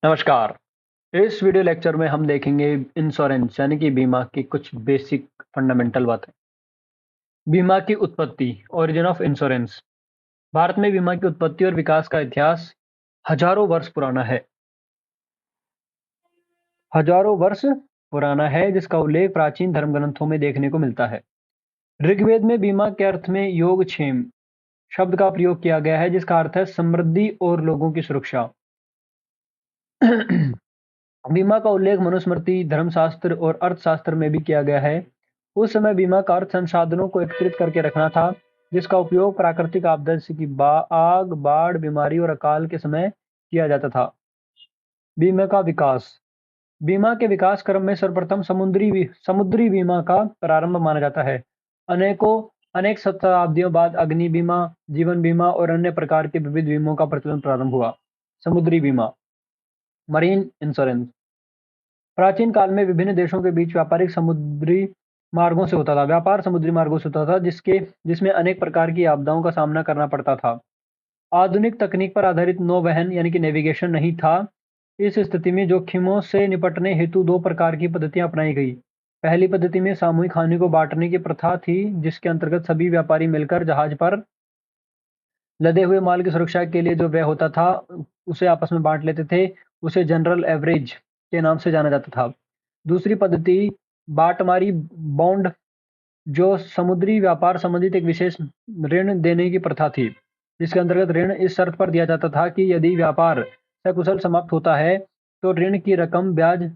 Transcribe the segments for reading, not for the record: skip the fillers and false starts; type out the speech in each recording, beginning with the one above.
नमस्कार। इस video lecture में हम देखेंगे इंश्योरेंस यानी कि बीमा की कुछ बेसिक फंडामेंटल बातें। बीमा की उत्पत्ति, ओरिजिन ऑफ इंश्योरेंस। भारत में बीमा की उत्पत्ति और विकास का इतिहास हजारों वर्ष पुराना है। हजारों वर्ष पुराना है जिसका उल्लेख प्राचीन धर्म ग्रंथों में देखने को मिलता है। ऋग्वेद में बीमा के अर्थ में योगक्षेम शब्द का प्रयोग किया गया है जिसका अर्थ है समृद्धि और लोगों की सुरक्षा। बीमा का उल्लेख मनुस्मृति, धर्मशास्त्र और अर्थशास्त्र में भी किया गया है। उस समय बीमा का अर्थ संसाधनों को एकत्रित करके रखना था, जिसका उपयोग प्राकृतिक आपदा जैसे कि आग, बाढ़, बीमारी और अकाल के समय किया जाता था। बीमा का विकास। बीमा के विकास क्रम में सर्वप्रथम समुद्री बीमा का प्रारंभ माना जाता है। अनेक शताब्दियों बाद अग्नि बीमा, जीवन बीमा और अन्य प्रकार के विविध बीमों का प्रचलन प्रारंभ हुआ। समुद्री बीमा, मरीन इंश्योरेंस। प्राचीन काल में विभिन्न देशों के बीच व्यापारिक समुद्री मार्गों से होता था। व्यापार समुद्री मार्गों से होता था जिसमें अनेक प्रकार की आपदाओं का सामना करना पड़ता था। आधुनिक तकनीक पर आधारित नौवहन यानी कि नेविगेशन नहीं था। इस स्थिति में जोखिमों से निपटने हेतु दो प्रकार की पद्धतियां अपनाई गई। पहली पद्धति में सामूहिक हानि को बांटने की प्रथा थी, जिसके अंतर्गत सभी व्यापारी मिलकर जहाज पर लदे हुए माल की सुरक्षा के लिए जो व्यय होता था उसे आपस में बांट लेते थे। उसे जनरल एवरेज के नाम से जाना जाता था। दूसरी पद्धति बाटमारी बॉन्ड, जो समुद्री व्यापार संबंधित एक विशेष ऋण देने की प्रथा थी, जिसके अंतर्गत ऋण इस शर्त पर दिया जाता था कि यदि व्यापार सकुशल समाप्त होता है तो ऋण की रकम ब्याज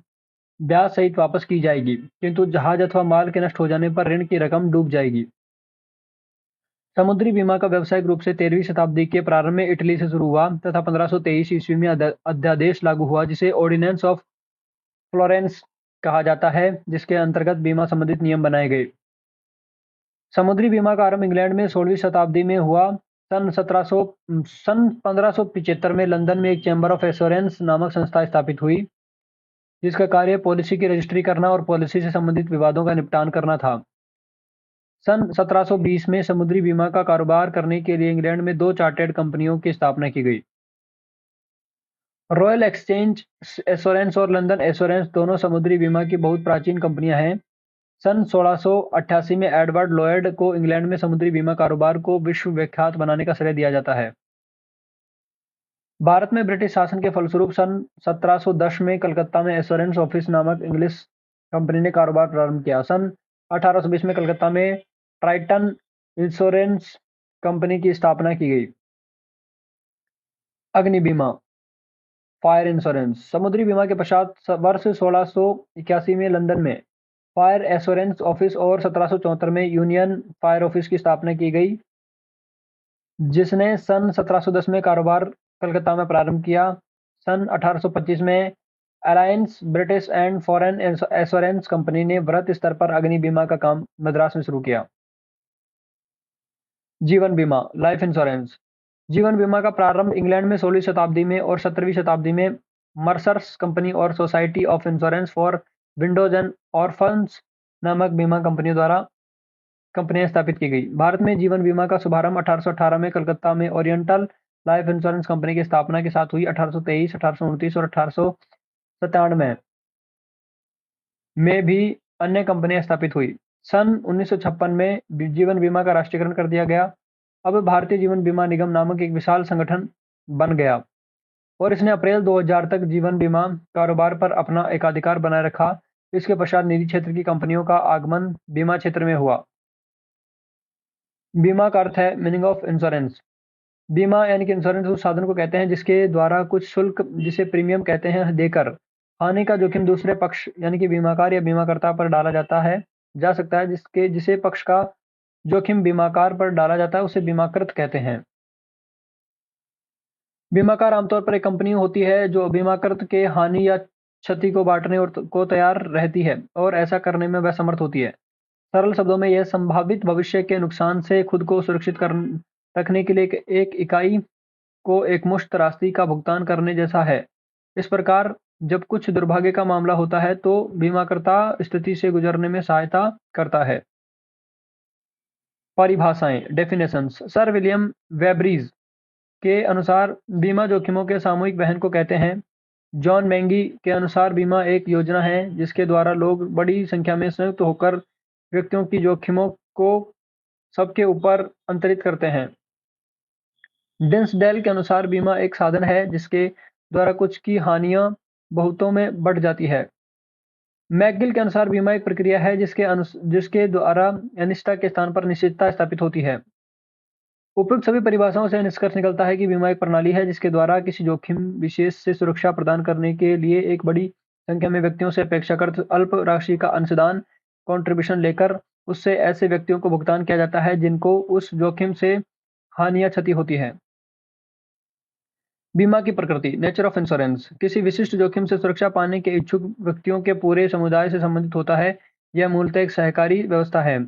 ब्याज सहित वापस की जाएगी, किंतु जहाज अथवा माल के नष्ट हो जाने पर ऋण की रकम डूब जाएगी। समुद्री बीमा का व्यावसायिक रूप से 13वीं शताब्दी के प्रारंभ में इटली से शुरू हुआ तथा 1523 ईस्वी में अध्यादेश लागू हुआ, जिसे ऑर्डिनेंस ऑफ फ्लोरेंस कहा जाता है, जिसके अंतर्गत बीमा संबंधित नियम बनाए गए। समुद्री बीमा का आरंभ इंग्लैंड में 16वीं शताब्दी में हुआ। सन 1575 में लंदन में एक चैम्बर ऑफ एश्योरेंस नामक संस्था स्थापित हुई, जिसका कार्य पॉलिसी की रजिस्ट्री करना और पॉलिसी से संबंधित विवादों का निपटान करना था। सन 1720 में समुद्री बीमा का कारोबार करने के लिए इंग्लैंड में दो चार्टर्ड कंपनियों की स्थापना की गई। रॉयल एक्सचेंज एश्योरेंस और लंदन एश्योरेंस दोनों समुद्री बीमा की बहुत प्राचीन कंपनियां हैं। सन 1688 में एडवर्ड लॉयड को इंग्लैंड में समुद्री बीमा कारोबार को विश्व विख्यात बनाने का श्रेय दिया जाता है। भारत में ब्रिटिश शासन के फलस्वरूप सन 1710 में कलकत्ता में एश्योरेंस ऑफिस नामक इंग्लिश कंपनी ने कारोबार प्रारंभ किया। सन 1820 में कलकत्ता में ट्राइटन इंश्योरेंस कंपनी की स्थापना की गई। अग्नि बीमा, फायर इंश्योरेंस। समुद्री बीमा के पश्चात वर्ष 1681 में लंदन में फायर एश्योरेंस ऑफिस और 1774 में यूनियन फायर ऑफिस की स्थापना की गई, जिसने सन 1710 में कारोबार कलकत्ता में प्रारंभ किया। सन 1825 में alliance British and foreign assurance company ने वृहत स्तर पर अग्नि बीमा का काम मद्रास में शुरू किया। जीवन बीमा, लाइफ इंश्योरेंस। जीवन बीमा का प्रारंभ इंग्लैंड में 16वीं शताब्दी में और 17वीं शताब्दी में मर्सर्स कंपनी और society of insurance for Windows and orphans नामक बीमा कंपनियों द्वारा कंपनियां स्थापित की गई। भारत में जीवन बीमा का शुभारंभ 1818 में कलकत्ता में ओरिएंटल लाइफ इंश्योरेंस कंपनी की स्थापना के साथ हुई। 1823, 1829 और 1897 में भी अन्य कंपनियां स्थापित हुई। सन 1956 में जीवन बीमा का राष्ट्रीयकरण कर दिया गया। अब भारतीय जीवन बीमा निगम नामक एक विशाल संगठन बन गया और इसने अप्रैल 2000 तक जीवन बीमा कारोबार पर अपना एकाधिकार बनाए रखा। इसके पश्चात निजी क्षेत्र की कंपनियों का आगमन बीमा क्षेत्र में हुआ। बीमा का अर्थ है मीनिंग ऑफ इंश्योरेंस। बीमा यानी कि इंश्योरेंस उस साधन को कहते हैं जिसके द्वारा कुछ शुल्क, जिसे प्रीमियम कहते हैं, देकर हानि का जोखिम दूसरे पक्ष यानी कि बीमाकार या बीमाकर्ता पर डाला जा सकता है। जिसे पक्ष का जोखिम बीमाकार पर डाला जाता है उसे बीमाकृत कहते हैं। बीमाकार आमतौर पर एक कंपनी होती है जो बीमाकृत के हानि या क्षति को बांटने और को तैयार रहती है और ऐसा करने में वह समर्थ होती है। सरल शब्दों में यह संभावित भविष्य के नुकसान से खुद को सुरक्षित कर रखने के लिए एक इकाई को एकमुश्त राशि का भुगतान करने जैसा है। इस प्रकार जब कुछ दुर्भाग्य का मामला होता है तो बीमाकर्ता स्थिति से गुजरने में सहायता करता है। परिभाषाएं, डेफिनेशंस। सर विलियम वेबरीज के अनुसार बीमा जोखिमों के सामूहिक वहन को कहते हैं। जॉन मैंगी के अनुसार बीमा एक योजना है जिसके द्वारा लोग बड़ी संख्या में संयुक्त होकर व्यक्तियों की जोखिमों को सबके ऊपर अंतरित करते हैं। डिन्सडेल के अनुसार बीमा एक साधन है जिसके द्वारा कुछ की हानियां बहुतों में बढ़ जाती है। मैकगिल के अनुसार बीमा एक प्रक्रिया है जिसके द्वारा अनिश्चितता के स्थान पर निश्चितता स्थापित होती है। उपयुक्त सभी परिभाषाओं से निष्कर्ष निकलता है कि बीमा एक प्रणाली है जिसके द्वारा किसी जोखिम विशेष से सुरक्षा प्रदान करने के लिए एक बड़ी संख्या में व्यक्तियों से अपेक्षाकृत अल्प राशि का अंशदान कंट्रीब्यूशन लेकर उससे ऐसे व्यक्तियों को भुगतान किया जाता है जिनको उस जोखिम से हानि या क्षति होती है। बीमा की प्रकृति, नेचर ऑफ इंश्योरेंस, किसी विशिष्ट जोखिम से सुरक्षा पाने के इच्छुक व्यक्तियों के पूरे समुदाय से संबंधित होता है। यह मूलतः एक सहकारी व्यवस्था है।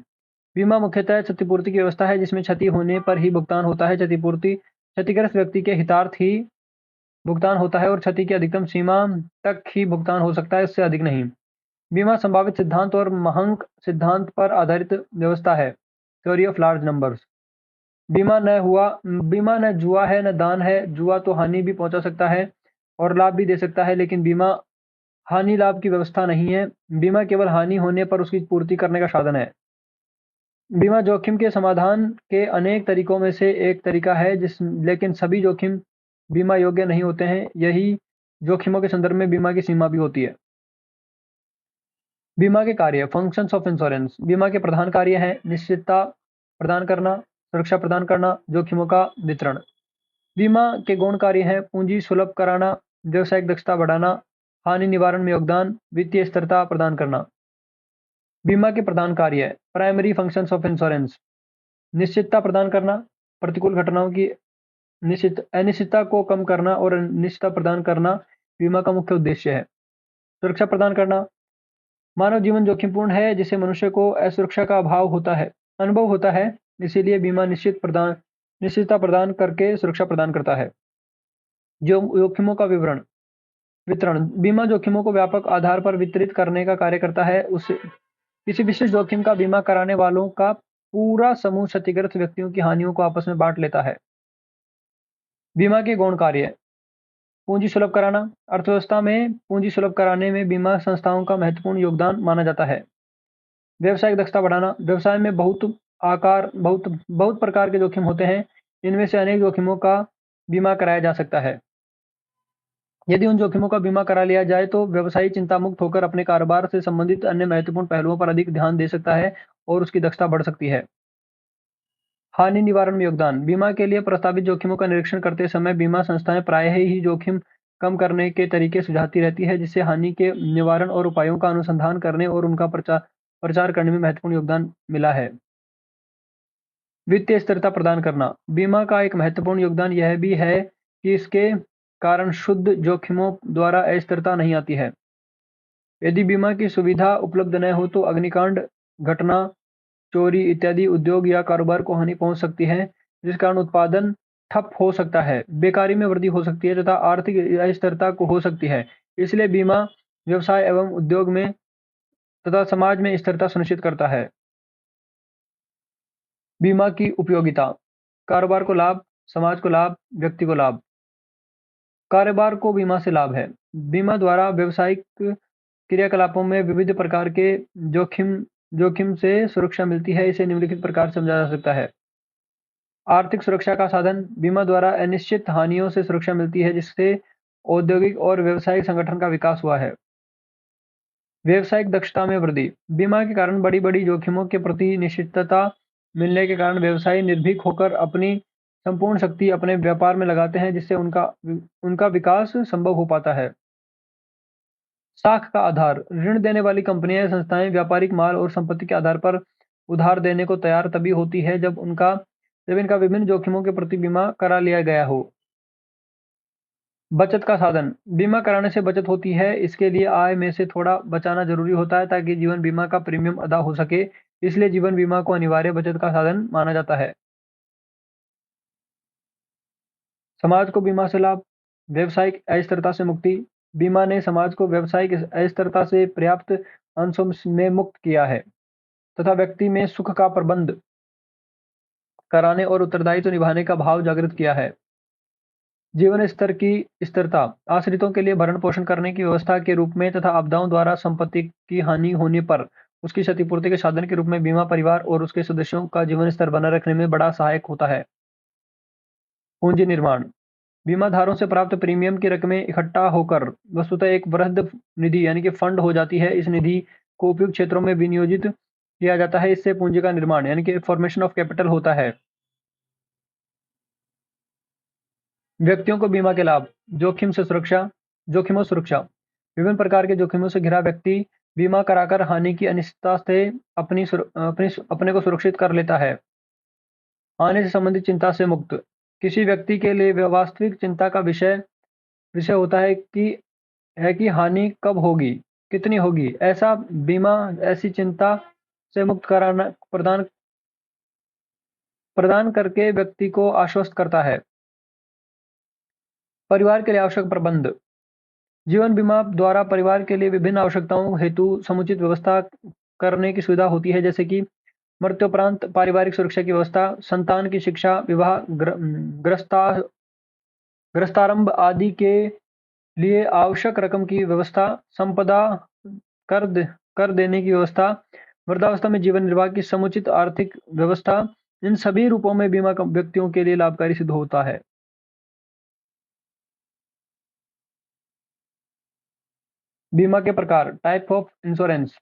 बीमा मुख्यतः क्षतिपूर्ति की व्यवस्था है जिसमें क्षति होने पर ही भुगतान होता है। क्षतिपूर्ति क्षतिग्रस्त व्यक्ति के हितार्थ ही भुगतान होता है और क्षति की अधिकतम सीमा तक ही भुगतान हो सकता है, इससे अधिक नहीं। बीमा संभावित सिद्धांत और महंक सिद्धांत पर आधारित व्यवस्था है। Theory of large numbers. बीमा न जुआ है न दान है। जुआ तो हानि भी पहुंचा सकता है और लाभ भी दे सकता है, लेकिन बीमा हानि लाभ की व्यवस्था नहीं है। बीमा केवल हानि होने पर उसकी पूर्ति करने का साधन है। बीमा जोखिम के समाधान के अनेक तरीकों में से एक तरीका है लेकिन सभी जोखिम बीमा योग्य नहीं होते हैं। यही जोखिमों के संदर्भ में बीमा की सीमा भी होती है। बीमा के कार्य, फंक्शंस ऑफ इंश्योरेंस। बीमा के प्रधान कार्य हैं निश्चितता प्रदान करना, सुरक्षा प्रदान करना, जोखिमों का वितरण। बीमा के गौण कार्य हैं पूंजी सुलभ कराना, व्यावसायिक दक्षता बढ़ाना, हानि निवारण में योगदान, वित्तीय स्थिरता प्रदान करना। बीमा के प्रधान कार्य है प्राइमरी फंक्शंस ऑफ इंश्योरेंस, निश्चितता प्रदान करना, प्रतिकूल घटनाओं की अनिश्चितता को कम करना और निश्चितता प्रदान करना बीमा का मुख्य उद्देश्य है। सुरक्षा प्रदान करना, मानव जीवन जोखिमपूर्ण है जिसे मनुष्य को असुरक्षा का अनुभव होता है, इसीलिए बीमा निश्चितता प्रदान करके सुरक्षा प्रदान करता है। जो जोखिमों का वितरण, बीमा जोखिमों को व्यापक आधार पर वितरित करने का कार्य करता है। उस किसी विशेष जोखिम का बीमा कराने वालों का पूरा समूह क्षतिग्रस्त व्यक्तियों की हानियों को आपस में बांट लेता है। बीमा के गौण कार्य, पूंजी सुलभ कराना, अर्थव्यवस्था में पूंजी सुलभ कराने में बीमा संस्थाओं का महत्वपूर्ण योगदान माना जाता है। व्यवसायिक दक्षता बढ़ाना, व्यवसाय में बहुत प्रकार के जोखिम होते हैं, इनमें से अनेक जोखिमों का बीमा कराया जा सकता है। यदि उन जोखिमों का बीमा करा लिया जाए तो व्यवसायी चिंता मुक्त होकर अपने कारोबार से संबंधित अन्य महत्वपूर्ण पहलुओं पर अधिक ध्यान दे सकता है और उसकी दक्षता बढ़ सकती है। हानि निवारण में योगदान, बीमा के लिए प्रस्तावित जोखिमों का निरीक्षण करते समय बीमा संस्थाएं प्रायः ही जोखिम कम करने के तरीके सुझाती रहती है, जिससे हानि के निवारण और उपायों का अनुसंधान करने और उनका प्रचार करने में महत्वपूर्ण योगदान मिला है। वित्तीय स्थिरता प्रदान करना, बीमा का एक महत्वपूर्ण योगदान यह भी है कि इसके कारण शुद्ध जोखिमों द्वारा अस्थिरता नहीं आती है। यदि बीमा की सुविधा उपलब्ध न हो तो अग्निकांड, घटना, चोरी इत्यादि उद्योग या कारोबार को हानि पहुंच सकती है, जिस कारण उत्पादन ठप हो सकता है, बेकारी में वृद्धि हो सकती है तथा आर्थिक अस्थिरता को हो सकती है। इसलिए बीमा व्यवसाय एवं उद्योग में तथा समाज में स्थिरता सुनिश्चित करता है। बीमा की उपयोगिता, कारोबार को लाभ, समाज को लाभ, व्यक्ति को लाभ। कारोबार को बीमा से लाभ है। बीमा द्वारा व्यावसायिक क्रियाकलापों में विविध प्रकार के जोखिम से सुरक्षा मिलती है। इसे निम्नलिखित प्रकार समझा जा सकता है। आर्थिक सुरक्षा का साधन, बीमा द्वारा अनिश्चित हानियों से सुरक्षा मिलती है जिससे औद्योगिक और व्यावसायिक संगठन का विकास हुआ है। व्यावसायिक दक्षता में वृद्धि, बीमा के कारण बड़ी जोखिमों के प्रति निश्चितता मिलने के कारण व्यवसायी निर्भीक होकर अपनी संपूर्ण शक्ति अपने व्यापार में लगाते हैं, जिससे उनका विकास संभव हो पाता है। साख का आधार, ऋण देने वाली कंपनियां या संस्थाएं व्यापारिक माल और संपत्ति के आधार पर उधार देने को तैयार तभी होती है जब इनका विभिन्न जोखिमों के प्रति बीमा करा लिया गया हो। बचत का साधन, बीमा कराने से बचत होती है, इसके लिए आय में से थोड़ा बचाना जरूरी होता है ताकि जीवन बीमा का प्रीमियम अदा हो सके, इसलिए जीवन बीमा को अनिवार्य बचत का साधन माना जाता है। समाज को बीमा से लाभ, व्यावसायिक अस्थिरता से मुक्ति, बीमा ने समाज को व्यावसायिक अस्थिरता से पर्याप्त अंशों में मुक्त किया है तथा व्यक्ति में सुख का प्रबंध कराने और उत्तरदायित्व निभाने का भाव जागृत किया है। जीवन स्तर की स्थिरता, आश्रितों के लिए भरण पोषण करने की व्यवस्था के रूप में तथा आपदाओं द्वारा संपत्ति की हानि होने पर उसकी क्षतिपूर्ति के साधन के रूप में बीमा परिवार और उसके सदस्यों का जीवन स्तर बनाए रखने में बड़ा सहायक होता है। पूंजी निर्माण, बीमाधारकों से प्राप्त प्रीमियम की रकमें इकट्ठा होकर वस्तुतः एक वृहद निधि यानी कि फंड हो जाती है। इस निधि को उपयुक्त क्षेत्रों में विनियोजित किया जाता है। इससे पूंजी का निर्माण यानी कि फॉर्मेशन ऑफ कैपिटल होता है। व्यक्तियों को बीमा के लाभ, जोखिमों सुरक्षा, विभिन्न प्रकार के जोखिमों से घिरा व्यक्ति बीमा कराकर हानि की अनिश्चितता से अपने को सुरक्षित कर लेता है। हानि से संबंधित चिंता से मुक्त, किसी व्यक्ति के लिए वास्तविक चिंता का विषय विषय होता है कि हानि कब होगी, कितनी होगी। ऐसा बीमा ऐसी चिंता से मुक्त कराना प्रदान करके व्यक्ति को आश्वस्त करता है। परिवार के लिए आवश्यक प्रबंध, जीवन बीमा द्वारा परिवार के लिए विभिन्न आवश्यकताओं हेतु समुचित व्यवस्था करने की सुविधा होती है, जैसे कि मृत्युपरांत पारिवारिक सुरक्षा की व्यवस्था, संतान की शिक्षा, विवाह, ग्रस्ता ग्रस्तारंभ आदि के लिए आवश्यक रकम की व्यवस्था, संपदा कर देने की व्यवस्था, वृद्धावस्था में जीवन निर्वाह की समुचित आर्थिक व्यवस्था। इन सभी रूपों में बीमा व्यक्तियों के लिए लाभकारी सिद्ध होता है। बीमा के प्रकार, टाइप ऑफ इंश्योरेंस।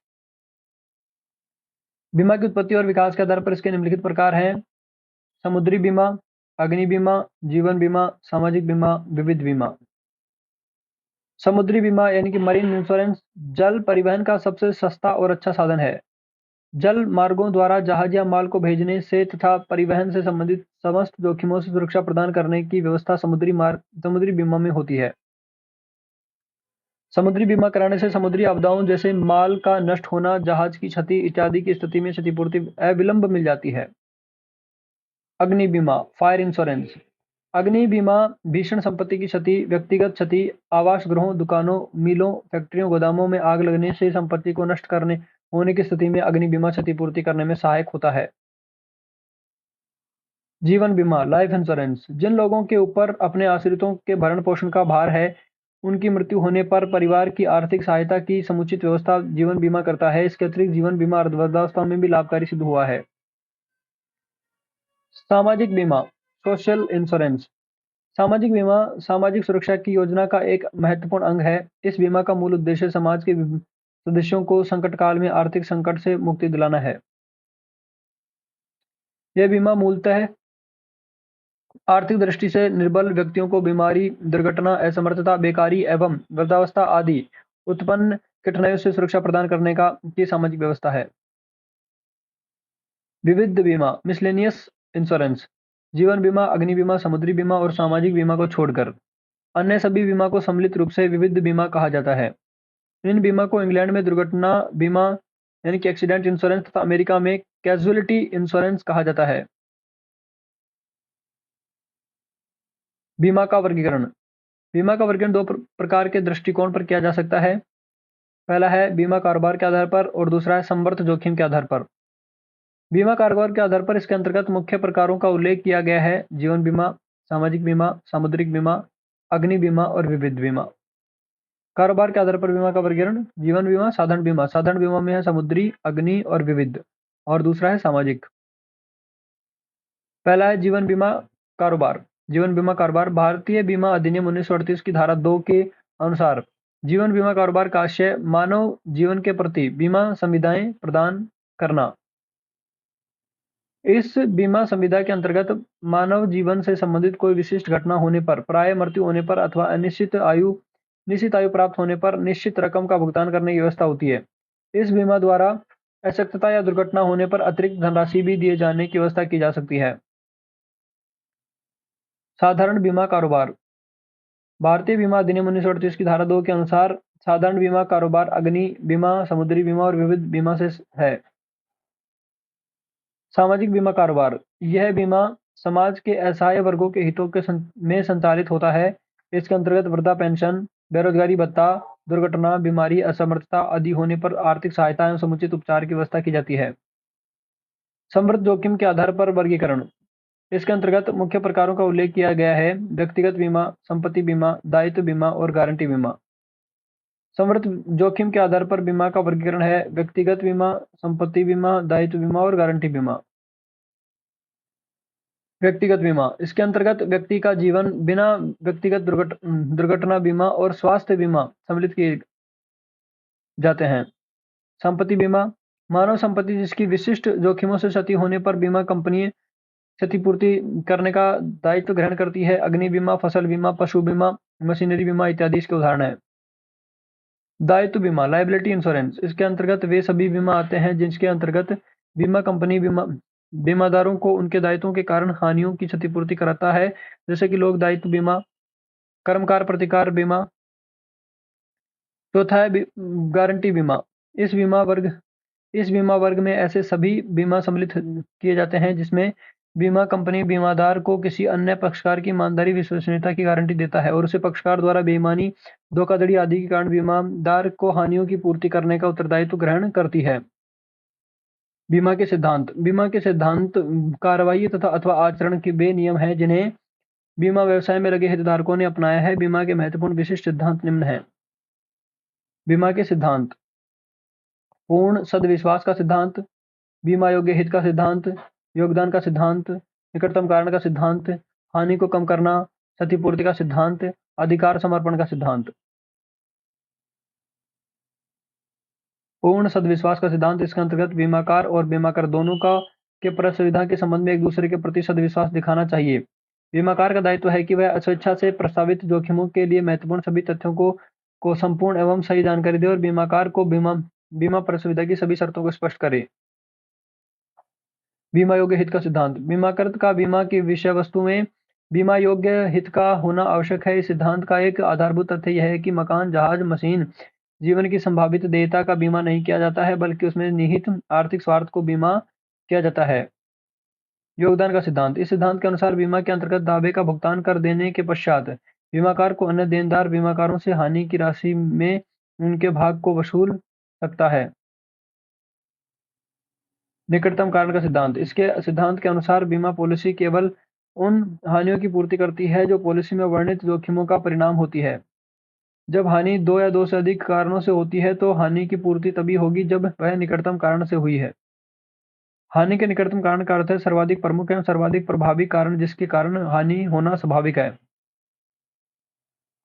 बीमा की उत्पत्ति और विकास के आधार पर इसके निम्नलिखित प्रकार हैं: समुद्री बीमा, अग्नि बीमा, जीवन बीमा, सामाजिक बीमा, विविध बीमा। समुद्री बीमा यानी कि मरीन इंश्योरेंस जल परिवहन का सबसे सस्ता और अच्छा साधन है। जल मार्गों द्वारा जहाज या माल को भेजने से तथा परिवहन से संबंधित समस्त जोखिमों से सुरक्षा प्रदान करने की व्यवस्था समुद्री बीमा में होती है। समुद्री बीमा कराने से समुद्री आपदाओं जैसे माल का नष्ट होना, जहाज की क्षति इत्यादि की स्थिति में क्षतिपूर्ति अविलंब मिल जाती है। अग्नि बीमा, फायर इंश्योरेंस। अग्नि बीमा भीषण संपत्ति की क्षति, व्यक्तिगत क्षति, आवास गृहों, दुकानों, मिलों, फैक्ट्रियों, गोदामों में आग लगने से संपत्ति को नष्ट करने होने की स्थिति में अग्नि बीमा क्षतिपूर्ति करने में सहायक होता है। जीवन बीमा, लाइफ इंश्योरेंस। जिन लोगों के ऊपर अपने आश्रितों के भरण पोषण का भार है, उनकी मृत्यु होने पर परिवार की आर्थिक सहायता की समुचित व्यवस्था जीवन बीमा करता है। इसके अतिरिक्त जीवन बीमा वृद्धावस्था में भी लाभकारी सिद्ध हुआ है। सामाजिक बीमा, सोशल इंश्योरेंस। सामाजिक बीमा सामाजिक सुरक्षा की योजना का एक महत्वपूर्ण अंग है। इस बीमा का मूल उद्देश्य समाज के सदस्यों को संकट काल में आर्थिक संकट से मुक्ति दिलाना है। यह बीमा मूलतः आर्थिक दृष्टि से निर्बल व्यक्तियों को बीमारी, दुर्घटना, असमर्थता, बेकारी एवं वृद्धावस्था आदि उत्पन्न कठिनाइयों से सुरक्षा प्रदान करने की सामाजिक व्यवस्था है। विविध बीमा, मिसलेनियस इंश्योरेंस। जीवन बीमा, अग्नि बीमा, समुद्री बीमा और सामाजिक बीमा को छोड़कर अन्य सभी बीमा को सम्मिलित रूप से विविध बीमा कहा जाता है। इन बीमा को इंग्लैंड में दुर्घटना बीमा यानी कि एक्सीडेंट इंश्योरेंस तथा अमेरिका में कैजुअलिटी इंश्योरेंस कहा जाता है। बीमा का वर्गीकरण, बीमा का वर्गीकरण दो प्रकार के दृष्टिकोण पर किया जा सकता है। पहला है बीमा कारोबार के आधार पर और दूसरा है संवर्त जोखिम के आधार पर। बीमा कारोबार के आधार पर इसके अंतर्गत मुख्य प्रकारों का उल्लेख किया गया है: जीवन बीमा, सामाजिक बीमा, सामुद्रिक बीमा, अग्नि बीमा और विविध बीमा। कारोबार के आधार पर बीमा का वर्गीकरण, जीवन बीमा, साधारण बीमा। साधारण बीमा में है समुद्री, अग्नि और विविध, और दूसरा है सामाजिक। पहला है जीवन बीमा कारोबार। जीवन बीमा कारोबार भारतीय बीमा अधिनियम 1938 की धारा 2 के अनुसार जीवन बीमा कारोबार का आशय मानव जीवन के प्रति बीमा संविदाएं प्रदान करना। इस बीमा संविदा के अंतर्गत मानव जीवन से संबंधित कोई विशिष्ट घटना होने पर, प्राय मृत्यु होने पर अथवा निश्चित आयु प्राप्त होने पर निश्चित रकम का भुगतान करने की व्यवस्था होती है। इस बीमा द्वारा अशक्तता या दुर्घटना होने पर अतिरिक्त धनराशि भी दिए जाने की व्यवस्था की जा सकती है। साधारण बीमा कारोबार भारतीय बीमा अधिनियम 1938 की धारा 2 के अनुसार साधारण बीमा कारोबार अग्नि बीमा, समुद्री बीमा और विविध बीमा से है। सामाजिक बीमा कारोबार यह बीमा समाज के असहाय वर्गों के हितों में संचालित होता है। इसके अंतर्गत वृद्धा पेंशन, बेरोजगारी भत्ता, दुर्घटना, बीमारी, असमर्थता आदि होने पर आर्थिक सहायता एवं समुचित उपचार की व्यवस्था की जाती है। समृद्ध जोखिम के आधार पर वर्गीकरण, इसके अंतर्गत मुख्य प्रकारों का उल्लेख किया गया है: व्यक्तिगत बीमा, संपत्ति बीमा, दायित्व बीमा और गारंटी बीमा। संवर्त जोखिम के आधार पर बीमा का वर्गीकरण है: व्यक्तिगत बीमा, संपत्ति बीमा, दायित्व बीमा और गारंटी बीमा। व्यक्तिगत बीमा, इसके अंतर्गत व्यक्ति का जीवन बिना व्यक्तिगत दुर्घटना बीमा और स्वास्थ्य बीमा सम्मिलित किए जाते हैं। संपत्ति बीमा, मानव संपत्ति जिसकी विशिष्ट जोखिमों से क्षति होने पर बीमा कंपनी क्षतिपूर्ति करने का दायित्व ग्रहण करती है। अग्नि बीमा, फसल बीमा, पशु बीमा, मशीनरी बीमा इत्यादि इसके उदाहरण हैं। दायित्व बीमा, लायबिलिटी इंश्योरेंस, इसके अंतर्गत वे सभी बीमा आते हैं जिनके अंतर्गत बीमा कंपनी बीमादारों को उनके दायित्वों के कारण हानियों की क्षतिपूर्ति कराता है, जैसे कि लोक दायित्व बीमा, कर्मकार प्रतिकार बीमा। चौथा है गारंटी बीमा। इस बीमा वर्ग में ऐसे सभी बीमा सम्मिलित किए जाते हैं जिसमें बीमा कंपनी बीमादार को किसी अन्य पक्षकार की ईमानदारी, विश्वसनीयता की गारंटी देता है और उसे पक्षकार द्वारा बेईमानी, धोखाधड़ी आदि के कारण बीमादार को हानियों की पूर्ति करने का उत्तरदायित्व ग्रहण करती है। बीमा के सिद्धांत, बीमा के सिद्धांत कार्रवाई तथा अथवा आचरण के वे नियम हैं जिन्हें बीमा व्यवसाय में लगे हितधारकों ने अपनाया है। बीमा के महत्वपूर्ण विशिष्ट सिद्धांत निम्न हैं। बीमा के सिद्धांत: पूर्ण सद्विश्वास का सिद्धांत, बीमा योग्य हित का सिद्धांत, योगदान का सिद्धांत, निकटतम कारण का सिद्धांत, हानि को कम करना, क्षतिपूर्ति का सिद्धांत, अधिकार समर्पण का सिद्धांत। पूर्ण सद्विश्वास का सिद्धांत, इसके अंतर्गत बीमाकार और बीमाकर दोनों का के परस्पर सुविधा के संबंध में एक दूसरे के प्रति सद्विश्वास दिखाना चाहिए। बीमाकार का दायित्व है कि वह स्वेच्छा से प्रस्तावित जोखिमों के लिए महत्वपूर्ण सभी तथ्यों को संपूर्ण एवं सही जानकारी दे और बीमाकार को बीमा परस्पर सुविधा की सभी शर्तों को स्पष्ट करे। बीमा योग्य हित का सिद्धांत, बीमाकृत का बीमा की विषय वस्तु में बीमा योग्य हित का होना आवश्यक है। इस सिद्धांत का एक आधारभूत तथ्य यह है कि मकान, जहाज, मशीन, जीवन की संभावित देयता का बीमा नहीं किया जाता है, बल्कि उसमें निहित आर्थिक स्वार्थ को बीमा किया जाता है। योगदान का सिद्धांत, इस सिद्धांत के अनुसार बीमा के अंतर्गत दावे का भुगतान कर देने के पश्चात बीमाकार को अन्य देनदार बीमाकारों से हानि की राशि में उनके भाग को वसूल सकता है। निकटतम कारण का सिद्धांत, इसके सिद्धांत के अनुसार बीमा पॉलिसी केवल उन हानियों की पूर्ति करती है जो पॉलिसी में वर्णित जोखिमों का परिणाम होती है। जब हानि दो या दो से अधिक कारणों से होती है तो हानि की पूर्ति तभी होगी जब वह निकटतम कारण से हुई है। हानि के निकटतम कारण का अर्थ है सर्वाधिक प्रमुख एवं सर्वाधिक प्रभावी कारण जिसके कारण हानि होना स्वाभाविक है।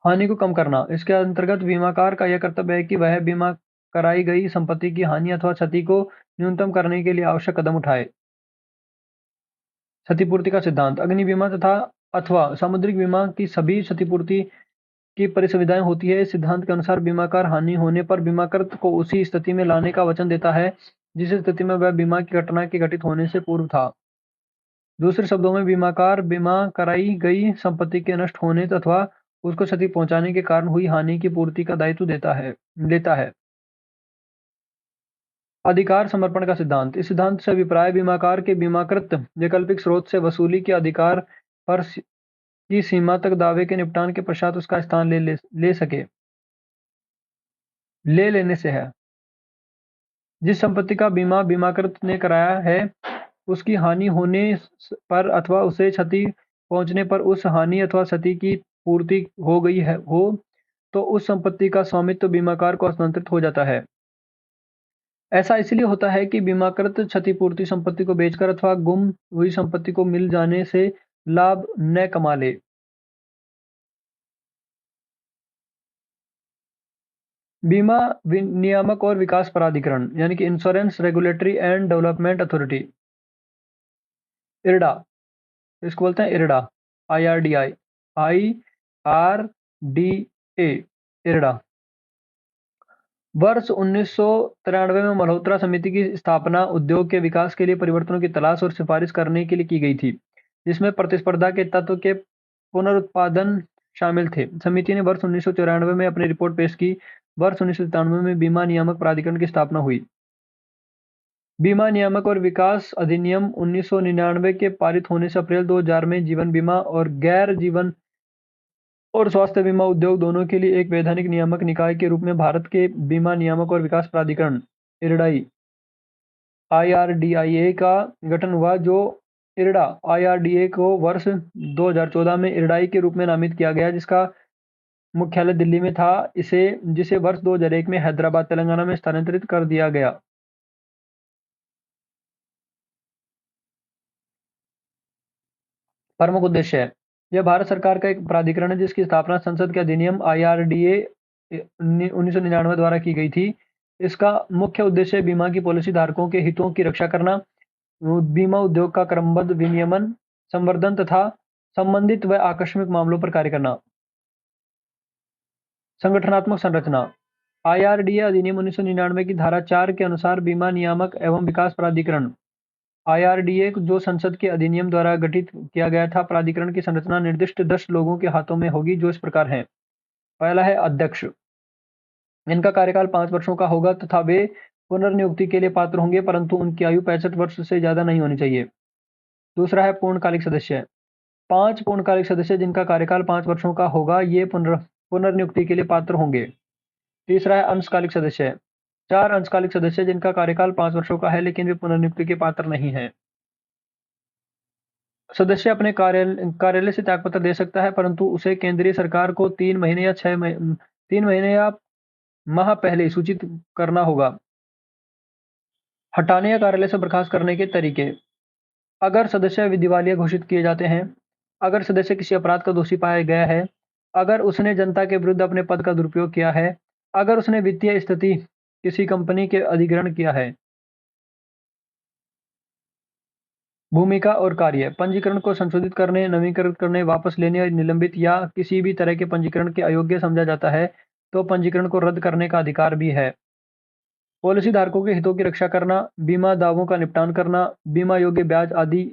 हानि को कम करना, इसके अंतर्गत बीमाकार का यह कर्तव्य है कि वह बीमा कराई गई संपत्ति की हानि अथवा क्षति को न्यूनतम करने के लिए आवश्यक कदम उठाए। क्षतिपूर्ति का सिद्धांत, अग्नि बीमा तथा अथवा सामुद्रिक बीमा की सभी क्षतिपूर्ति की परिसुविधाएं होती है। इस सिद्धांत के अनुसार बीमाकार हानि होने पर बीमाकृत को उसी स्थिति में लाने का वचन देता है जिस स्थिति में वह बीमा की घटना के घटित होने से पूर्व था। दूसरे शब्दों में बीमाकार बीमा कराई गई संपत्ति के नष्ट होने अथवा उसको क्षति पहुंचाने के कारण हुई हानि की पूर्ति का दायित्व लेता है। अधिकार समर्पण का सिद्धांत, इस सिद्धांत से अभिप्राय बीमाकार के बीमाकृत वैकल्पिक स्रोत से वसूली के अधिकार पर की सीमा तक दावे के निपटान के पश्चात उसका स्थान ले लेने से है। जिस संपत्ति का बीमा बीमाकृत ने कराया है उसकी हानि होने पर अथवा उसे क्षति पहुंचने पर उस हानि अथवा क्षति की पूर्ति हो गई हो तो उस संपत्ति का स्वामित्व बीमाकार को हस्तांतरित हो जाता है। ऐसा इसलिए होता है कि बीमाकृत क्षतिपूर्ति संपत्ति को बेचकर अथवा गुम हुई संपत्ति को मिल जाने से लाभ न कमा ले। बीमा नियामक और विकास प्राधिकरण यानी कि insurance regulatory and development authority, IRDA, इसको बोलते हैं इरडा, IRDA, इरडा। वर्ष 1993 में मल्होत्रा समिति की स्थापना उद्योग के विकास के लिए परिवर्तनों की तलाश और सिफारिश करने के लिए की गई थी, जिसमें प्रतिस्पर्धा के तत्व के पुनरुत्पादन शामिल थे। समिति ने वर्ष 1994 में अपनी रिपोर्ट पेश की। वर्ष 1997 में बीमा नियामक प्राधिकरण की स्थापना हुई। बीमा नियामक और विकास अधिनियम 1999 के पारित होने से अप्रैल 2000 में जीवन बीमा और गैर जीवन और स्वास्थ्य बीमा उद्योग दोनों के लिए एक वैधानिक नियामक निकाय के रूप में भारत के बीमा नियामक और विकास प्राधिकरण IRDAI का गठन हुआ, जो इरडा IRDA को वर्ष 2014 में इरडाई के रूप में नामित किया गया, जिसका मुख्यालय दिल्ली में था। जिसे वर्ष 2001 में हैदराबाद तेलंगाना में स्थानांतरित कर दिया गया। प्रमुख उद्देश्य है। यह भारत सरकार का एक प्राधिकरण है जिसकी स्थापना संसद के अधिनियम IRDA 1999 द्वारा की गई थी। इसका मुख्य उद्देश्य बीमा की पॉलिसी धारकों के हितों की रक्षा करना, बीमा उद्योग का क्रमबद्ध विनियमन, संवर्धन तथा संबंधित व आकस्मिक मामलों पर कार्य करना। संगठनात्मक संरचना। IRDA अधिनियम 1999 की धारा 4 के अनुसार बीमा नियामक एवं विकास प्राधिकरण IRDA जो संसद के अधिनियम द्वारा गठित किया गया था। प्राधिकरण की संरचना निर्दिष्ट 10 लोगों के हाथों में होगी, जो इस प्रकार हैं। पहला है अध्यक्ष। इनका कार्यकाल 5 वर्षों का होगा तथा वे पुनर्नियुक्ति के लिए पात्र होंगे, परंतु उनकी आयु 65 वर्ष से ज्यादा नहीं होनी चाहिए। दूसरा है पूर्णकालिक सदस्य। 5 पूर्णकालिक सदस्य जिनका कार्यकाल 5 वर्षों का होगा, ये पुनर्नियुक्ति के लिए पात्र होंगे। तीसरा है अंशकालिक सदस्य। 4 अंशकालिक सदस्य जिनका कार्यकाल 5 वर्षों का है, लेकिन वे पुनर्नियुक्ति के पात्र नहीं हैं। सदस्य अपने कार्यालय से त्यागपत्र दे सकता है, परंतु उसे केंद्रीय सरकार को 3 महीने या 3 महीने या माह पहले सूचित करना होगा। हटाने या कार्यालय से बर्खास्त करने के तरीके। अगर सदस्य दिवालिया घोषित किए जाते हैं, अगर सदस्य किसी अपराध का दोषी पाया गया है, अगर उसने जनता के विरुद्ध अपने पद का दुरुपयोग किया है, अगर उसने वित्तीय स्थिति किसी कंपनी के अधिग्रहण किया है। भूमिका और कार्य। पंजीकरण को संशोधित करने, नवीनीकृत करने, वापस लेने और निलंबित या किसी भी तरह के पंजीकरण के अयोग्य समझा जाता है तो पंजीकरण को रद्द करने का अधिकार भी है। पॉलिसी धारकों के हितों की रक्षा करना, बीमा दावों का निपटान करना, बीमा योग्य ब्याज आदि।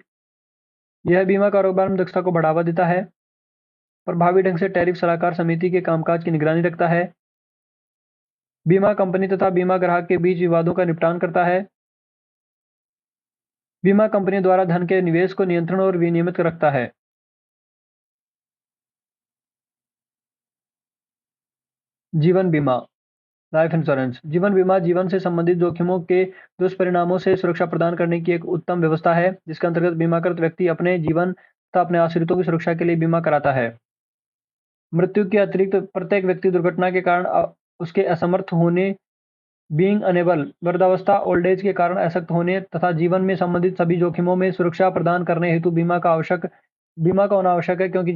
यह बीमा कारोबार में दक्षता को बढ़ावा देता है। प्रभावी ढंग से टैरिफ सलाहकार समिति के कामकाज की निगरानी रखता है। बीमा कंपनी तथा बीमा ग्राहक के बीच विवादों का निपटान करता है। बीमा कंपनी द्वारा धन के निवेश को नियंत्रण और विनियमित रखता है। जीवन बीमा, लाइफ इंश्योरेंस। जीवन बीमा जीवन से संबंधित जोखिमों के दुष्परिणामों से सुरक्षा प्रदान करने की एक उत्तम व्यवस्था है, जिसके अंतर्गत बीमाकृत व्यक्ति अपने जीवन तथा अपने आश्रितों की सुरक्षा के लिए बीमा कराता है। मृत्यु के अतिरिक्त प्रत्येक व्यक्ति दुर्घटना के कारण उसके असमर्थ होने, बीइंग अनेबल, वृद्धावस्था, ओल्ड एज के कारण अशक्त होने तथा जीवन में संबंधित सभी जोखिमों में सुरक्षा प्रदान करने हेतु बीमा का होना आवश्यक है, क्योंकि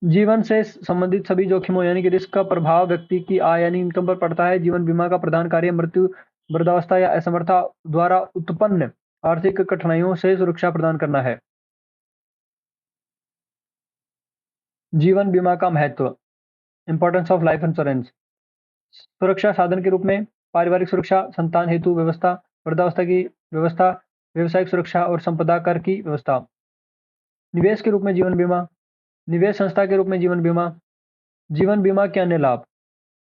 जीवन से संबंधित सभी जोखिमों यानी कि रिस्क का प्रभाव व्यक्ति की आय यानी इनकम पर पड़ता है। जीवन बीमा का प्रधान कार्य मृत्यु, वृद्धावस्था या असमर्थता द्वारा उत्पन्न आर्थिक कठिनाइयों से सुरक्षा प्रदान करना है। जीवन बीमा का महत्व। Importance of life insurance. सुरक्षा साधन के रूप में पारिवारिक सुरक्षा, संतान हेतु व्यवस्था, वृद्धावस्था की व्यवस्था, व्यवसायिक सुरक्षा और संपदा कर की व्यवस्था। निवेश के रूप में जीवन बीमा, निवेश संस्था के रूप में जीवन बीमा। जीवन बीमा के अन्य लाभ।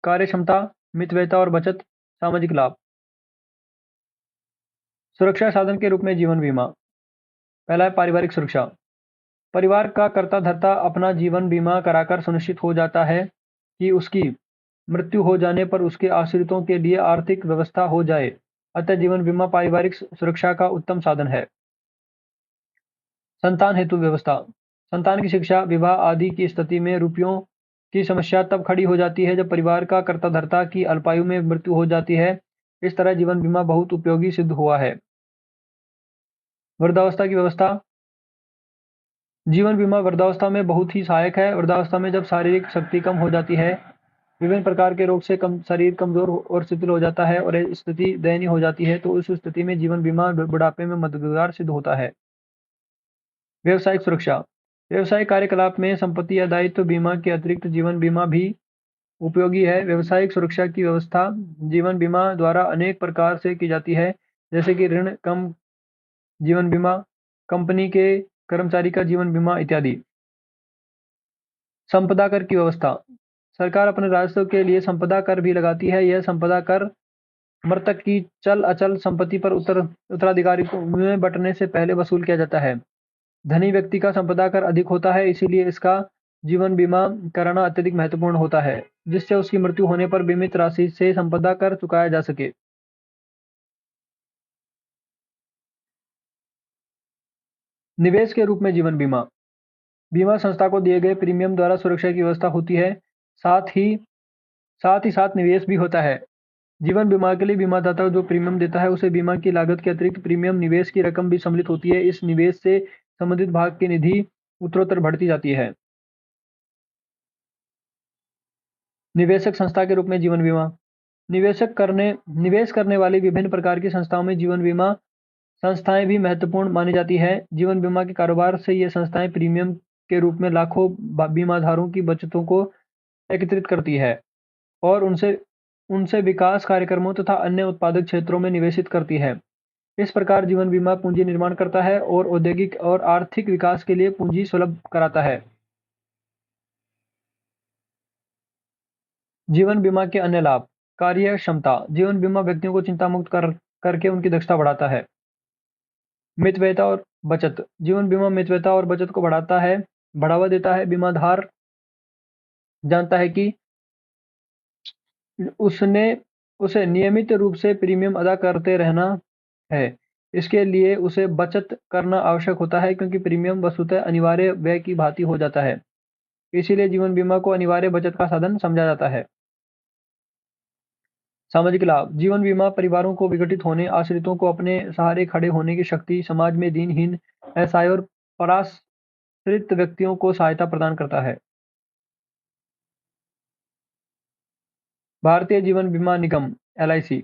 कार्य क्षमता, मितव्ययिता और बचत, सामाजिक लाभ। सुरक्षा साधन के रूप में जीवन बीमा। पहला है पारिवारिक सुरक्षा। परिवार का कर्ता धर्ता अपना जीवन बीमा कराकर सुनिश्चित हो जाता है कि उसकी मृत्यु हो जाने पर उसके आश्रितों के लिए आर्थिक व्यवस्था हो जाए, अतः जीवन बीमा पारिवारिक सुरक्षा का उत्तम साधन है। संतान हेतु व्यवस्था। संतान की शिक्षा, विवाह आदि की स्थिति में रुपयों की समस्या तब खड़ी हो जाती है जब परिवार का कर्ता धर्ता की अल्पायु में मृत्यु हो जाती है। इस तरह जीवन बीमा बहुत उपयोगी सिद्ध हुआ है। वृद्धावस्था की व्यवस्था। जीवन बीमा वृद्धावस्था में बहुत ही सहायक है। वृद्धावस्था में जब शारीरिक शक्ति कम हो जाती है, विभिन्न प्रकार के रोग से शरीर कमजोर और शिथिल हो जाता है और स्थिति दयनीय हो जाती है, तो उस स्थिति में जीवन बीमा बुढ़ापे में मददगार सिद्ध होता है। व्यवसायिक सुरक्षा। व्यवसायिक कार्यकलाप में संपत्ति या दायित्व बीमा के अतिरिक्त जीवन बीमा भी उपयोगी है। व्यवसायिक सुरक्षा की व्यवस्था जीवन बीमा द्वारा अनेक प्रकार से की जाती है, जैसे कि ऋण कम जीवन बीमा, कंपनी के कर्मचारी का जीवन बीमा इत्यादि। संपदा कर की व्यवस्था। सरकार अपने राजस्व के लिए संपदा कर भी लगाती है। यह संपदा कर मृतक की चल अचल संपत्ति पर उत्तराधिकारी में बंटने से पहले वसूल किया जाता है। धनी व्यक्ति का संपदा कर अधिक होता है, इसीलिए इसका जीवन बीमा कराना अत्यधिक महत्वपूर्ण होता है, जिससे उसकी मृत्यु होने पर बीमित राशि से संपदा कर चुकाया जा सके। निवेश के रूप में जीवन बीमा। बीमा संस्था को दिए गए प्रीमियम द्वारा सुरक्षा की व्यवस्था होती है, साथ ही साथ निवेश भी होता है। जीवन बीमा के लिए बीमादाता जो प्रीमियम देता है उसे बीमा की लागत के अतिरिक्त प्रीमियम निवेश की रकम भी सम्मिलित होती है। इस निवेश से संबंधित भाग की निधि उत्तरोत्तर बढ़ती जाती है। निवेशक संस्था के रूप में जीवन बीमा। निवेश करने वाली विभिन्न प्रकार की संस्थाओं में जीवन बीमा संस्थाएं भी महत्वपूर्ण मानी जाती है। जीवन बीमा के कारोबार से ये संस्थाएं प्रीमियम के रूप में लाखों बीमाधारकों की बचतों को एकत्रित करती है और उनसे उनसे विकास कार्यक्रमों तथा अन्य उत्पादक क्षेत्रों में निवेशित करती है। इस प्रकार जीवन बीमा पूंजी निर्माण करता है और औद्योगिक और आर्थिक विकास के लिए पूंजी सुलभ कराता है। जीवन बीमा के अन्य लाभ। कार्य क्षमता। जीवन बीमा व्यक्तियों को चिंता मुक्त करके उनकी दक्षता बढ़ाता है। मितव्ययिता और बचत। जीवन बीमा मितव्ययिता और बचत को बढ़ावा देता है। बीमाधार जानता है कि उसने उसे नियमित रूप से प्रीमियम अदा करते रहना है। इसके लिए उसे बचत करना आवश्यक होता है क्योंकि प्रीमियम वस्तुतः अनिवार्य व्यय की भांति हो जाता है। इसीलिए जीवन बीमा को अनिवार्य बचत का साधन समझा जाता है। सामाजिक लाभ। जीवन बीमा परिवारों को विघटित होने, आश्रितों को अपने सहारे खड़े होने की शक्ति, समाज में दीनहीन, असहाय और पराश्रित व्यक्तियों को सहायता प्रदान करता है। भारतीय जीवन बीमा निगम (LIC)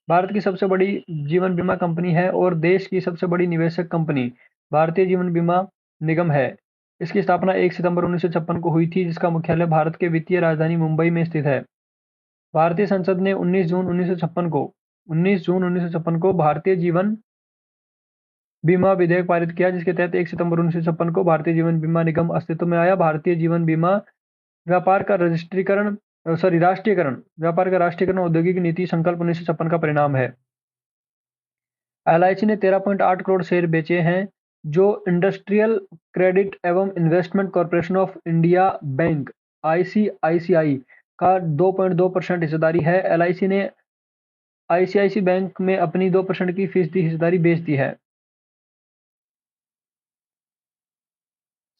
भारत की सबसे बड़ी जीवन बीमा कंपनी है और देश की सबसे बड़ी निवेशक कंपनी भारतीय जीवन बीमा निगम है। इसकी स्थापना 1 सितंबर 1956 को हुई थी, जिसका मुख्यालय भारत के वित्तीय राजधानी मुंबई में स्थित है। भारतीय संसद ने 19 जून 1956 को भारतीय जीवन बीमा विधेयक पारित किया, जिसके तहत 1 सितंबर 1956 को भारतीय जीवन बीमा निगम अस्तित्व में आया। भारतीय जीवन बीमा व्यापार का राष्ट्रीयकरण औद्योगिक नीति संकल्प 1956 का परिणाम है। LIC ने 13.8 करोड़ शेयर बेचे हैं, जो इंडस्ट्रियल क्रेडिट एवं investment corporation of India bank (ICICI) का 2.2% हिस्सेदारी है। LIC ने ICICI बैंक में अपनी 2% की फीसदी हिस्सेदारी बेच दी है।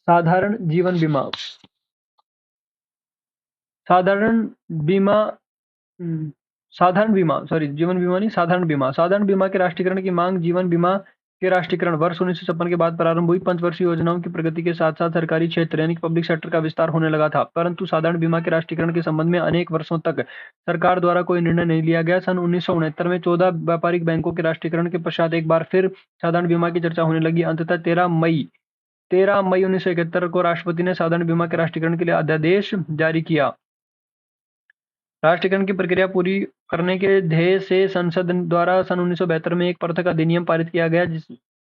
साधारण जीवन बीमा। साधारण बीमा साधारण बीमा सॉरी जीवन बीमा नहीं साधारण बीमा। साधारण बीमा के राष्ट्रीयकरण की मांग जीवन बीमा के राष्ट्रीयकरण वर्ष 1956 के बाद प्रारंभ हुई। पंचवर्षीय योजनाओं की प्रगति के साथ साथ सरकारी क्षेत्र यानी पब्लिक सेक्टर का विस्तार होने लगा था, परंतु साधारण बीमा के राष्ट्रीयकरण के संबंध में अनेक वर्षों तक सरकार द्वारा कोई निर्णय नहीं लिया गया। सन 1969 में 14 व्यापारिक बैंकों के राष्ट्रीयकरण के पश्चात एक बार फिर साधारण बीमा की चर्चा होने लगी। अंततः 13 मई 1971 को राष्ट्रपति ने साधारण बीमा के राष्ट्रीयकरण के लिए अध्यादेश जारी किया। राष्ट्रीयकरण की प्रक्रिया पूरी करने के ध्येय से संसद द्वारा सन 1972 में एक पृथक अधिनियम पारित किया गया,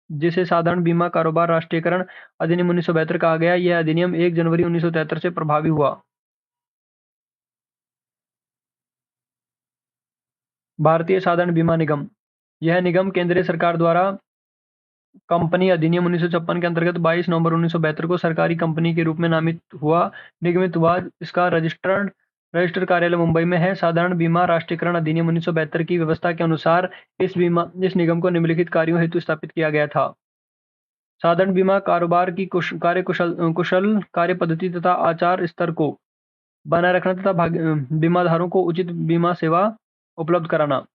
जिसे साधारण बीमा कारोबार राष्ट्रीयकरण अधिनियम 1972 कहा गया। यह अधिनियम 1 जनवरी 1973 से प्रभावी हुआ। भारतीय साधारण बीमा निगम। यह निगम केंद्रीय सरकार द्वारा कंपनी अधिनियम 1956 के अंतर्गत 22 नवंबर 1972 को सरकारी कंपनी के रूप में निगमित हुआ। इसका रजिस्टर कार्यालय मुंबई में है। साधारण बीमा राष्ट्रीयकरण अधिनियम 1972 की व्यवस्था के अनुसार इस निगम को निम्नलिखित कार्यों हेतु स्थापित किया गया था। साधारण बीमा कारोबार की कुशल कार्य पद्धति तथा आचार स्तर को बनाए रखना तथा बीमाधारकों को उचित बीमा सेवा उपलब्ध कराना।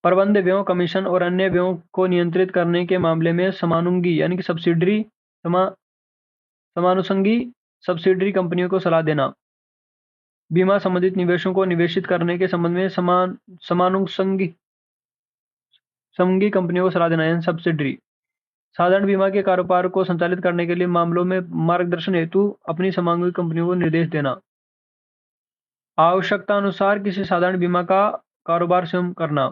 प्रबंध व्ययों, कमीशन और अन्य व्ययों को नियंत्रित करने के मामले में समानुषंगी यानी कि समानुषंगी सब्सिडरी कंपनियों को सलाह देना। बीमा संबंधित निवेशों को निवेशित करने के संबंध में समानुषंगी कंपनियों को सलाह देना यानी सब्सिडरी। साधारण बीमा के कारोबार को संचालित करने के लिए मामलों में मार्गदर्शन हेतु अपनी समानुषंगी कंपनियों को निर्देश देना। आवश्यकता अनुसार किसी साधारण बीमा का कारोबार स्वयं करना।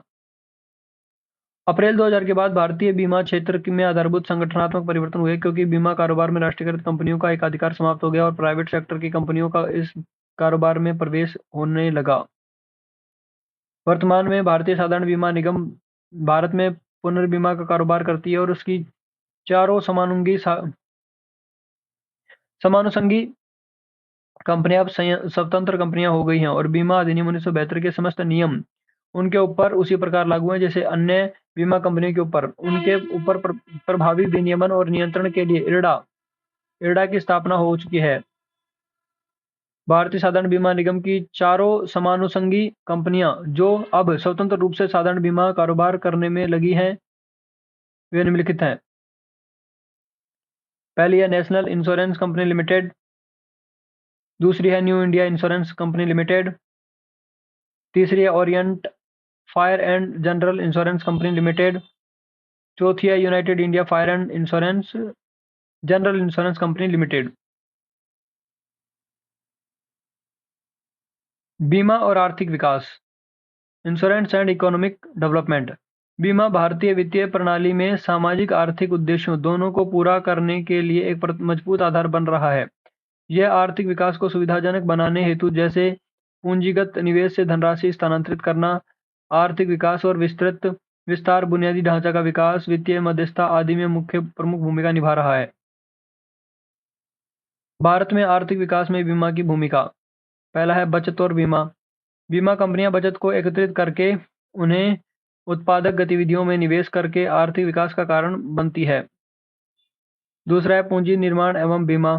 अप्रैल 2000 के बाद भारतीय बीमा क्षेत्र में आधारभूत संगठनात्मक परिवर्तन हुए, क्योंकि बीमा कारोबार में राष्ट्रीयकृत कंपनियों का एकाधिकार समाप्त हो गया और प्राइवेट सेक्टर की कंपनियों का इस कारोबार में प्रवेश होने लगा। वर्तमान में भारतीय साधारण बीमा निगम भारत में पुनर्बीमा का कारोबार करती है और उसकी चारों समानुषंगी कंपनियां अब स्वतंत्र कंपनियां हो गई हैं और बीमा अधिनियम 1972 के समस्त नियम उनके ऊपर उसी प्रकार लागू हैं जैसे अन्य बीमा कंपनियों के ऊपर। उनके ऊपर प्रभावी विनियमन और नियंत्रण के लिए इरडा इरडा की स्थापना हो चुकी है। भारतीय साधारण बीमा निगम की चारों समानुषंगी कंपनियां जो अब स्वतंत्र रूप से साधारण बीमा कारोबार करने में लगी हैं, वे निम्नलिखित हैं। पहली है नेशनल इंश्योरेंस कंपनी लिमिटेड, दूसरी है new India insurance company limited, तीसरी है Orient fire and general insurance company limited, चौथी है United India fire and insurance general insurance company limited. बीमा और आर्थिक विकास, इंश्योरेंस एंड इकोनॉमिक डेवलपमेंट। बीमा भारतीय वित्तीय प्रणाली में सामाजिक आर्थिक उद्देश्यों दोनों को पूरा करने के लिए एक मजबूत आधार बन रहा है। यह आर्थिक विकास को सुविधाजनक बनाने हेतु जैसे पूंजीगत निवेश से धनराशि स्थानांतरित करना, आर्थिक विकास और विस्तार, बुनियादी ढांचा का विकास, वित्तीय मध्यस्थता आदि में मुख्य प्रमुख भूमिका निभा रहा है। भारत में आर्थिक विकास में बीमा की भूमिका। पहला है बचत और बीमा। बीमा कंपनियां बचत को एकत्रित करके उन्हें उत्पादक गतिविधियों में निवेश करके आर्थिक विकास का कारण बनती है। दूसरा है पूंजी निर्माण एवं बीमा।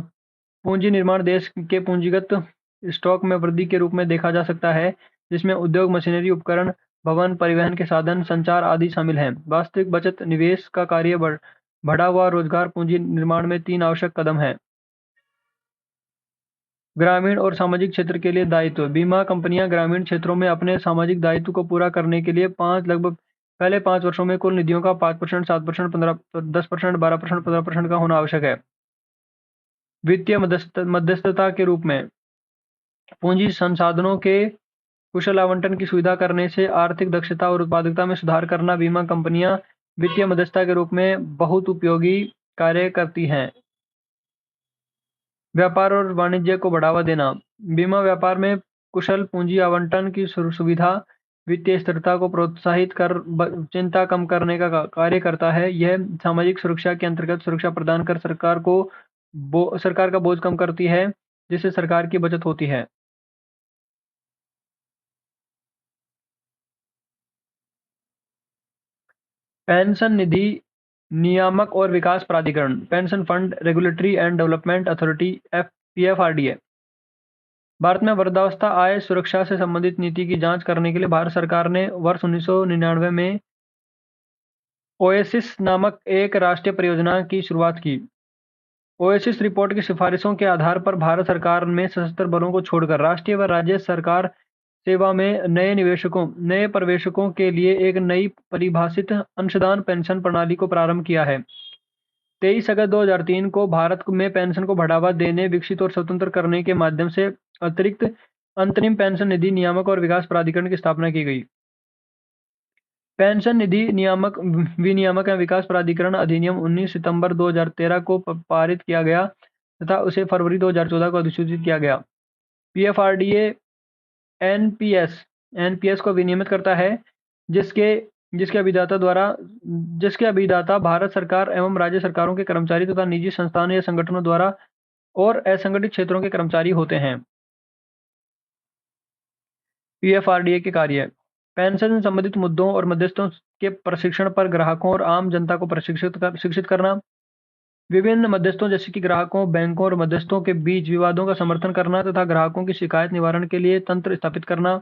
पूंजी निर्माण देश के पूंजीगत स्टॉक में वृद्धि के रूप में देखा जा सकता है, जिसमें उद्योग, मशीनरी, उपकरण, भवन, परिवहन के साधन, संचार आदि शामिल हैं। वास्तविक बचत निवेश का कार्य बढ़ा हुआ रोजगार पूंजी निर्माण में 3 आवश्यक कदम हैं। ग्रामीण और सामाजिक क्षेत्र के लिए दायित्व। बीमा कंपनियां ग्रामीण क्षेत्रों में अपने सामाजिक दायित्व को पूरा करने के लिए पहले 5 वर्षों में कुल निधियों का 5%, 7%, 10%, 12%, 15% का होना आवश्यक है। वित्तीय मध्यस्थता के रूप में पूंजी संसाधनों के कुशल आवंटन की सुविधा करने से आर्थिक दक्षता और उत्पादकता में सुधार करना बीमा कंपनियां वित्तीय मध्यस्थता के रूप में बहुत उपयोगी कार्य करती हैं। व्यापार और वाणिज्य को बढ़ावा देना। बीमा व्यापार में कुशल पूंजी आवंटन की सुविधा वित्तीय स्थिरता को प्रोत्साहित कर चिंता कम करने का कार्य करता है। यह सामाजिक सुरक्षा के अंतर्गत सुरक्षा प्रदान कर सरकार का बोझ कम करती है, जिससे सरकार की बचत होती है। पेंशन निधि नियामक और विकास प्राधिकरण, pension fund regulatory and development authority, PFRDA। Bharat में वृद्धावस्था आय सुरक्षा से संबंधित नीति की जांच करने के लिए भारत सरकार ने वर्ष 1999 में ओएसिस नामक एक राष्ट्रीय परियोजना की शुरुआत की। ओएसिस रिपोर्ट की सिफारिशों के आधार पर भारत सरकार में सशस्त्र बलों को छोड़कर राष्ट्रीय व राज्य सरकार सेवा में नए प्रवेशकों के लिए एक नई परिभाषित अंशदान पेंशन प्रणाली को प्रारंभ किया है। 23 अगस्त 2003 को भारत में पेंशन को बढ़ावा देने, विकसित और स्वतंत्र करने के माध्यम से अतिरिक्त अंतरिम पेंशन निधि नियामक और विकास प्राधिकरण की स्थापना की गई। पेंशन निधि नियामक विनियामक एवं विकास प्राधिकरण अधिनियम 19 सितंबर 2013 को पारित किया गया तथा उसे फरवरी 2014 को अधिसूचित किया गया। PFRDA एनपीएस को विनियमित करता है, जिसके जिसके अभिदाता भारत सरकार एवं राज्य सरकारों के कर्मचारी तथा निजी संस्थानों या संगठनों द्वारा और असंगठित क्षेत्रों के कर्मचारी होते हैं। PFRDA के कार्य। पेंशन से संबंधित मुद्दों और मध्यस्थों के प्रशिक्षण पर ग्राहकों और आम जनता को शिक्षित करना, विभिन्न मध्यस्थों जैसे कि ग्राहकों, बैंकों और मध्यस्थों के बीच विवादों का समर्थन करना तथा ग्राहकों की शिकायत निवारण के लिए तंत्र स्थापित करना,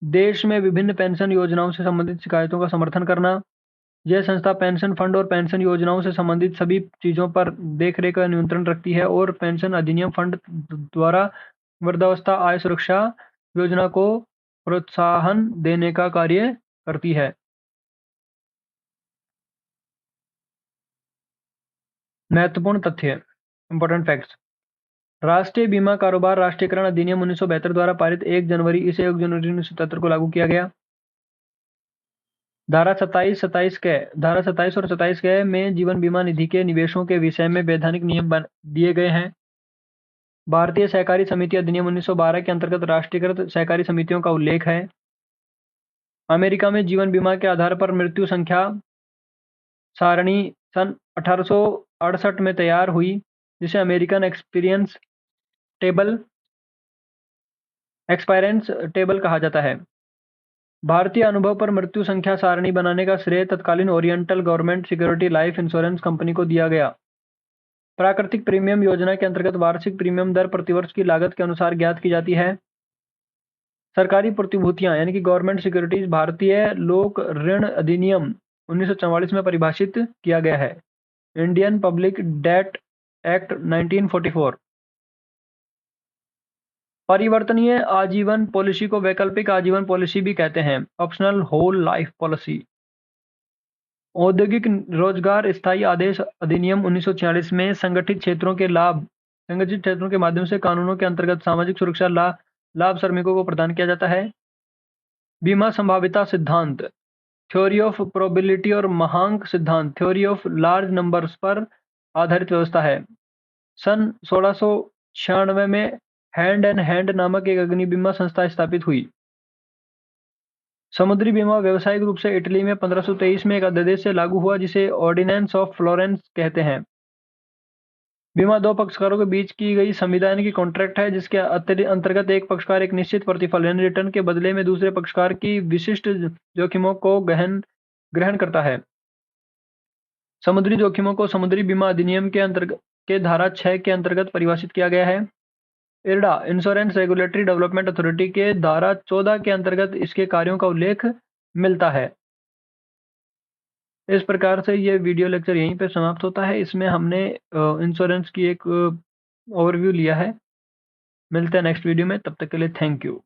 देश में विभिन्न पेंशन योजनाओं से संबंधित शिकायतों का समर्थन करना। यह संस्था पेंशन फंड और पेंशन योजनाओं से संबंधित सभी चीजों पर देखरेख का नियंत्रण रखती है और पेंशन अधिनियम फंड द्वारा वृद्धावस्था आय सुरक्षा योजना को प्रोत्साहन देने का कार्य करती है। महत्वपूर्ण तथ्य, इंपॉर्टेंट फैक्ट्स। राष्ट्रीय बीमा कारोबार राष्ट्रीयकरण अधिनियम 1972 द्वारा पारित 1 जनवरी 1977 को लागू किया गया। धारा 27 और 27 के में जीवन बीमा निधि के निवेशों के विषय में वैधानिक नियम दिए गए हैं। भारतीय सहकारी समिति अधिनियम 1912 के अंतर्गत राष्ट्रीयकृत सहकारी समितियों का उल्लेख है। अमेरिका में जीवन बीमा के आधार पर मृत्यु संख्या सारणी सन 1868 में तैयार हुई, जिसे अमेरिकन एक्सपीरियंस टेबल कहा जाता है। भारतीय अनुभव पर मृत्यु संख्या सारणी बनाने का श्रेय तत्कालीन oriental government security life insurance company को दिया गया। प्राकृतिक प्रीमियम योजना के अंतर्गत वार्षिक प्रीमियम दर प्रतिवर्ष की लागत के अनुसार ज्ञात की जाती है। सरकारी प्रतिभूतियां यानी कि गवर्नमेंट सिक्योरिटीज भारतीय लोक ऋण अधिनियम 1944 में परिभाषित किया गया है। Indian public debt act 1944। परिवर्तनीय आजीवन पॉलिसी को वैकल्पिक आजीवन पॉलिसी भी कहते हैं, ऑप्शनल होल लाइफ पॉलिसी। औद्योगिक रोजगार स्थायी आदेश अधिनियम 1946 में संगठित क्षेत्रों के माध्यम से कानूनों के अंतर्गत सामाजिक सुरक्षा लाभ श्रमिकों को प्रदान किया जाता है। बीमा संभाव्यता सिद्धांत, थ्योरी ऑफ प्रोबेबिलिटी और महांक सिद्धांत, थ्योरी ऑफ लार्ज नंबर्स पर आधारित व्यवस्था है। सन 1696 में हैंड एंड हैंड नामक एक अग्नि बीमा संस्था स्थापित हुई। समुद्री बीमा व्यावसायिक रूप से इटली में 1523 में एक अध्यादेश से लागू हुआ जिसे ऑर्डिनेंस ऑफ फ्लोरेंस कहते हैं। बीमा दो पक्षकारों के बीच की गई संविदा यानी कि कॉन्ट्रैक्ट है, जिसके अंतर्गत एक पक्षकार एक निश्चित प्रतिफल यानी रिटर्न के बदले में दूसरे पक्षकार की विशिष्ट जोखिमों को ग्रहण करता है। समुद्री जोखिमों को समुद्री बीमा अधिनियम के धारा 6 के अंतर्गत परिभाषित किया गया है। IRDA insurance regulatory development authority के धारा 14 के अंतर्गत इसके कार्यों का उल्लेख मिलता है। इस प्रकार से ये वीडियो लेक्चर यहीं पे समाप्त होता है। इसमें हमने इंश्योरेंस की एक ओवरव्यू लिया है। मिलते हैं नेक्स्ट वीडियो में, तब तक के लिए थैंक यू।